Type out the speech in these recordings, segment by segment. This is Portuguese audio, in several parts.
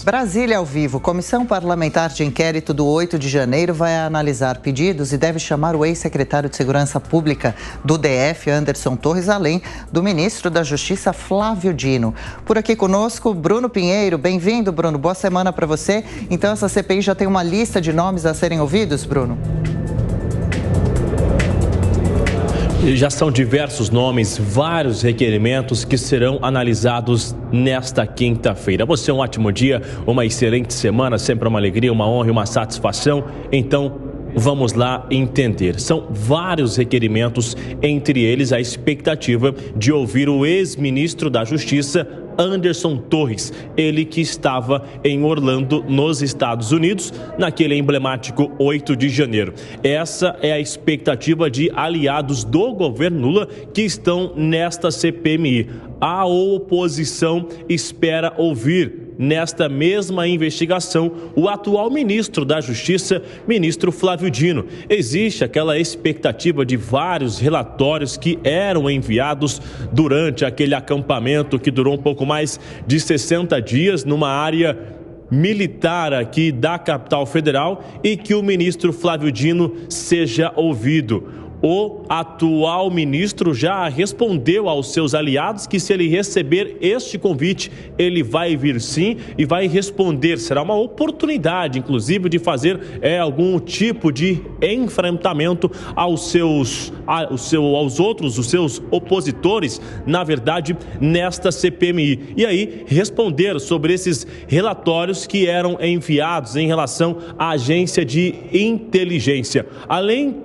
Brasília ao vivo. Comissão Parlamentar de Inquérito do 8 de janeiro vai analisar pedidos e deve chamar o ex-secretário de Segurança Pública do DF, Anderson Torres, além do ministro da Justiça, Flávio Dino. Por aqui conosco, Bruno Pinheiro. Bem-vindo, Bruno. Boa semana para você. Então, essa CPI já tem uma lista de nomes a serem ouvidos, Bruno? Já são diversos nomes, vários requerimentos que serão analisados nesta quinta-feira. Você um ótimo dia, uma excelente semana, sempre uma alegria, uma honra e uma satisfação. Então, vamos lá entender. São vários requerimentos, entre eles a expectativa de ouvir o ex-ministro da Justiça, Anderson Torres, ele que estava em Orlando, nos Estados Unidos, naquele emblemático 8 de janeiro. Essa é a expectativa de aliados do governo Lula que estão nesta CPMI. A oposição espera ouvir nesta mesma investigação o atual ministro da Justiça, ministro Flávio Dino. Existe aquela expectativa de vários relatórios que eram enviados durante aquele acampamento que durou um pouco mais de 60 dias numa área militar aqui da capital federal e que o ministro Flávio Dino seja ouvido. O atual ministro já respondeu aos seus aliados que se ele receber este convite, ele vai vir sim e vai responder. Será uma oportunidade, inclusive, de fazer algum tipo de enfrentamento aos seus opositores, na verdade, nesta CPMI. E aí, responder sobre esses relatórios que eram enviados em relação à agência de inteligência. Além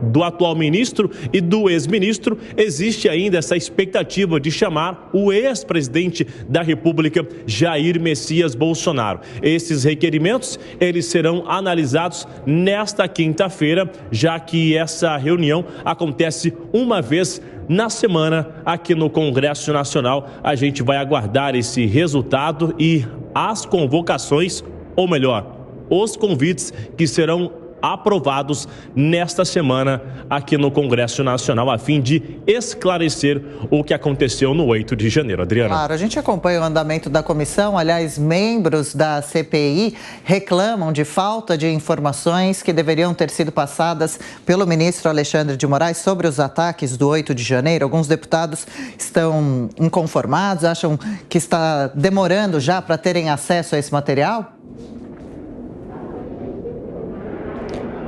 do atual ministro e do ex-ministro, existe ainda essa expectativa de chamar o ex-presidente da República, Jair Messias Bolsonaro. Esses requerimentos, eles serão analisados nesta quinta-feira, já que essa reunião acontece uma vez na semana aqui no Congresso Nacional. A gente vai aguardar esse resultado e as convocações, ou melhor, os convites que serão aprovados nesta semana aqui no Congresso Nacional, a fim de esclarecer o que aconteceu no 8 de janeiro. Adriana. Claro, a gente acompanha o andamento da comissão. Aliás, membros da CPI reclamam de falta de informações que deveriam ter sido passadas pelo ministro Alexandre de Moraes sobre os ataques do 8 de janeiro. Alguns deputados estão inconformados, acham que está demorando já para terem acesso a esse material?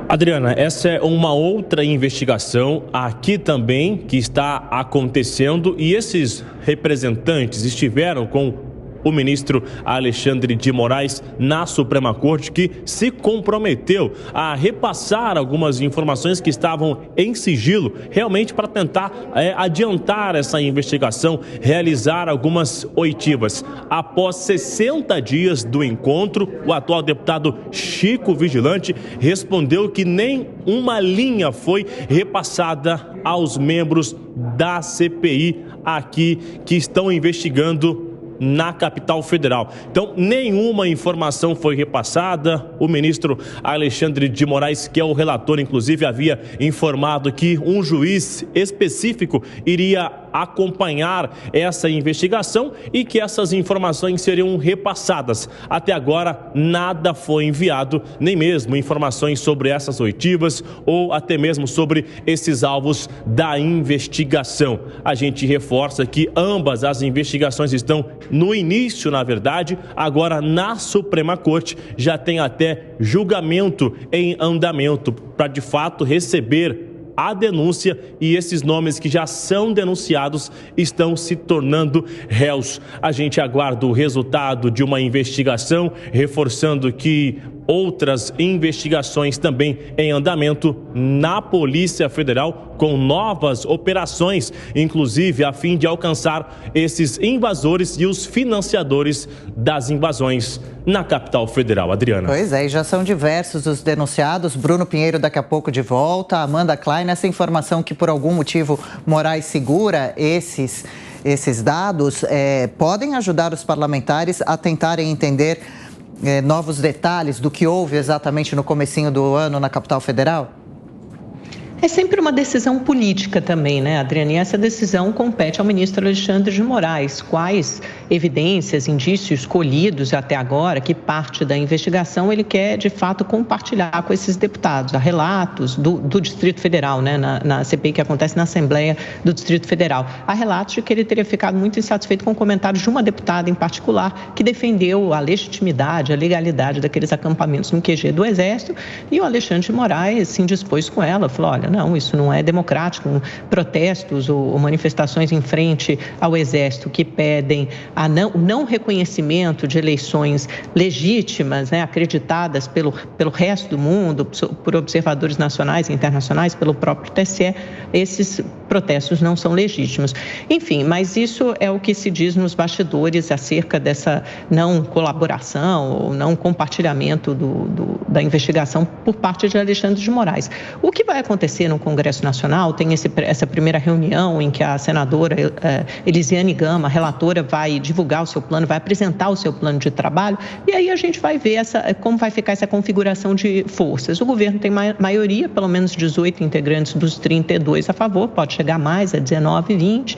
Adriana, essa é uma outra investigação aqui também que está acontecendo e esses representantes estiveram com o ministro Alexandre de Moraes na Suprema Corte, que se comprometeu a repassar algumas informações que estavam em sigilo, realmente para tentar adiantar essa investigação, realizar algumas oitivas. Após 60 dias do encontro, o atual deputado Chico Vigilante respondeu que nem uma linha foi repassada aos membros da CPI aqui que estão investigando na capital federal. Então, nenhuma informação foi repassada. O ministro Alexandre de Moraes, que é o relator, inclusive, havia informado que um juiz específico iria acompanhar essa investigação e que essas informações seriam repassadas. Até agora, nada foi enviado, nem mesmo informações sobre essas oitivas ou até mesmo sobre esses alvos da investigação. A gente reforça que ambas as investigações estão no início, na verdade. Agora, na Suprema Corte, já tem até julgamento em andamento para, de fato, receber a denúncia e esses nomes que já são denunciados estão se tornando réus. A gente aguarda o resultado de uma investigação, reforçando que outras investigações também em andamento na Polícia Federal com novas operações, inclusive a fim de alcançar esses invasores e os financiadores das invasões na capital federal. Adriana. Pois é, e já são diversos os denunciados. Bruno Pinheiro daqui a pouco de volta, Amanda Klein, essa informação que por algum motivo Moraes segura esses dados, podem ajudar os parlamentares a tentarem entender novos detalhes do que houve exatamente no comecinho do ano na capital federal? É sempre uma decisão política também, né, Adriana? E essa decisão compete ao ministro Alexandre de Moraes. Quais evidências, indícios colhidos até agora, que parte da investigação ele quer, de fato, compartilhar com esses deputados. Há relatos do Distrito Federal, né, na CPI que acontece na Assembleia do Distrito Federal. Há relatos de que ele teria ficado muito insatisfeito com comentários de uma deputada em particular que defendeu a legitimidade, a legalidade daqueles acampamentos no QG do Exército, e o Alexandre de Moraes se indispôs com ela, falou, olha, não, isso não é democrático, protestos ou manifestações em frente ao Exército que pedem o não reconhecimento de eleições legítimas, né, acreditadas pelo resto do mundo, por observadores nacionais e internacionais, pelo próprio TSE, esses protestos não são legítimos. Enfim, mas isso é o que se diz nos bastidores acerca dessa não colaboração ou não compartilhamento da investigação por parte de Alexandre de Moraes. O que vai acontecer no Congresso Nacional, tem essa primeira reunião em que a senadora Elisiane Gama, a relatora, vai divulgar o seu plano, vai apresentar o seu plano de trabalho, e aí a gente vai ver como vai ficar essa configuração de forças. O governo tem maioria, pelo menos 18 integrantes dos 32 a favor, pode chegar mais a 19, 20,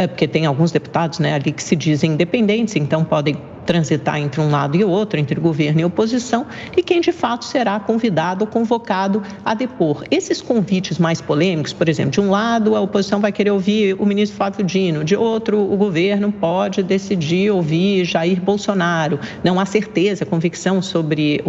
porque tem alguns deputados, né, ali que se dizem independentes, então podem transitar entre um lado e o outro, entre governo e oposição, e quem de fato será convidado ou convocado a depor. Esses convites mais polêmicos, por exemplo, de um lado a oposição vai querer ouvir o ministro Flávio Dino, de outro o governo pode decidir ouvir Jair Bolsonaro. Não há certeza, convicção sobre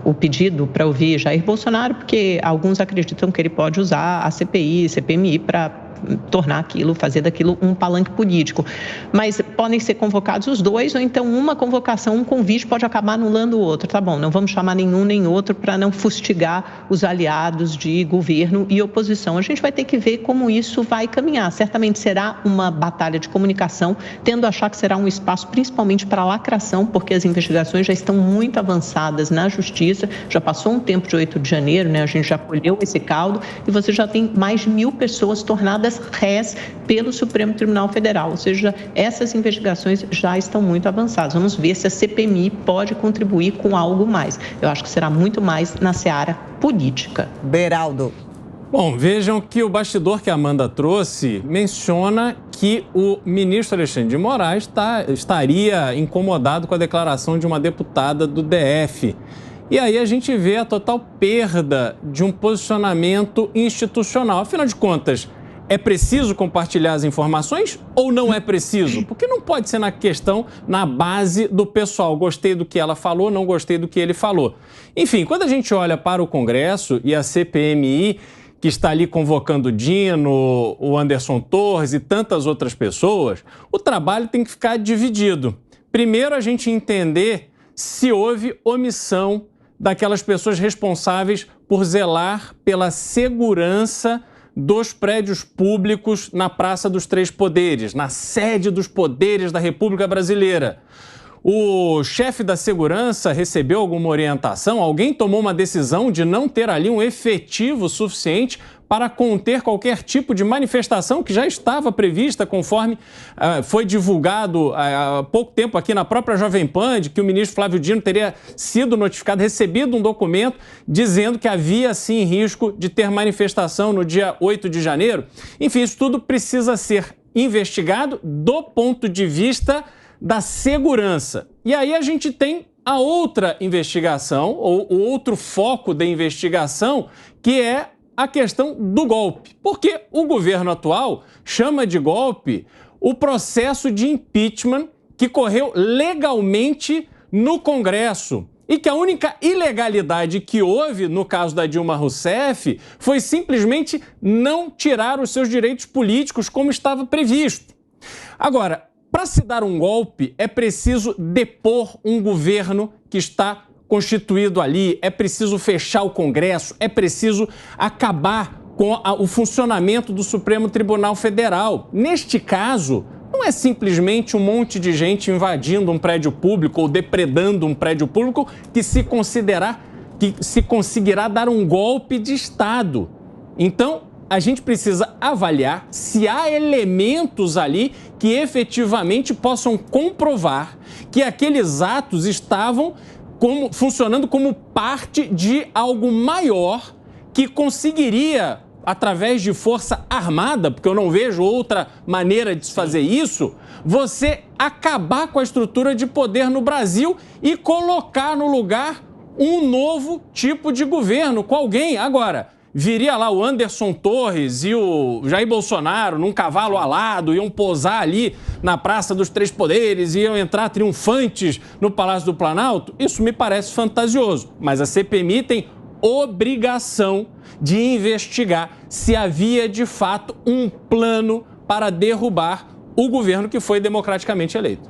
o pedido para ouvir Jair Bolsonaro, porque alguns acreditam que ele pode usar a CPI, CPMI para tornar aquilo, fazer daquilo um palanque político. Mas podem ser convocados os dois, ou então uma convocação, um convite pode acabar anulando o outro. Tá bom, não vamos chamar nenhum nem outro para não fustigar os aliados de governo e oposição. A gente vai ter que ver como isso vai caminhar. Certamente será uma batalha de comunicação, tendo a achar que será um espaço principalmente para lacração, porque as investigações já estão muito avançadas na Justiça, já passou um tempo de 8 de janeiro, né? A gente já colheu esse caldo e você já tem mais de 1.000 pessoas tornadas réis pelo Supremo Tribunal Federal, ou seja, essas investigações já estão muito avançadas. Vamos ver se a CPMI pode contribuir com algo mais. Eu acho que será muito mais na seara política. Beraldo. Bom, vejam que o bastidor que a Amanda trouxe menciona que o ministro Alexandre de Moraes estaria incomodado com a declaração de uma deputada do DF. E aí a gente vê a total perda de um posicionamento institucional. Afinal de contas, é preciso compartilhar as informações ou não é preciso? Porque não pode ser na base do pessoal. Gostei do que ela falou, não gostei do que ele falou. Enfim, quando a gente olha para o Congresso e a CPMI, que está ali convocando o Dino, o Anderson Torres e tantas outras pessoas, o trabalho tem que ficar dividido. Primeiro, a gente entender se houve omissão daquelas pessoas responsáveis por zelar pela segurança dos prédios públicos na Praça dos Três Poderes, na sede dos poderes da República Brasileira. O chefe da segurança recebeu alguma orientação? Alguém tomou uma decisão de não ter ali um efetivo suficiente para conter qualquer tipo de manifestação que já estava prevista, conforme foi divulgado há pouco tempo aqui na própria Jovem Pan, de que o ministro Flávio Dino teria sido notificado, recebido um documento dizendo que havia, sim, risco de ter manifestação no dia 8 de janeiro. Enfim, isso tudo precisa ser investigado do ponto de vista da segurança. E aí a gente tem a outra investigação, ou o outro foco da investigação, que é a questão do golpe. Porque o governo atual chama de golpe o processo de impeachment que correu legalmente no Congresso. E que a única ilegalidade que houve no caso da Dilma Rousseff foi simplesmente não tirar os seus direitos políticos como estava previsto. Agora, para se dar um golpe, é preciso depor um governo que está constituído ali, é preciso fechar o Congresso, é preciso acabar com o funcionamento do Supremo Tribunal Federal. Neste caso, não é simplesmente um monte de gente invadindo um prédio público ou depredando um prédio público que se conseguirá dar um golpe de Estado. Então, a gente precisa avaliar se há elementos ali que efetivamente possam comprovar que aqueles atos estavam funcionando como parte de algo maior que conseguiria através de força armada, porque eu não vejo outra maneira de se fazer isso, você acabar com a estrutura de poder no Brasil e colocar no lugar um novo tipo de governo com alguém. Agora, viria lá o Anderson Torres e o Jair Bolsonaro num cavalo alado, iam posar ali na Praça dos Três Poderes, iam entrar triunfantes no Palácio do Planalto? Isso me parece fantasioso, mas a CPMI tem obrigação de investigar se havia de fato um plano para derrubar o governo que foi democraticamente eleito.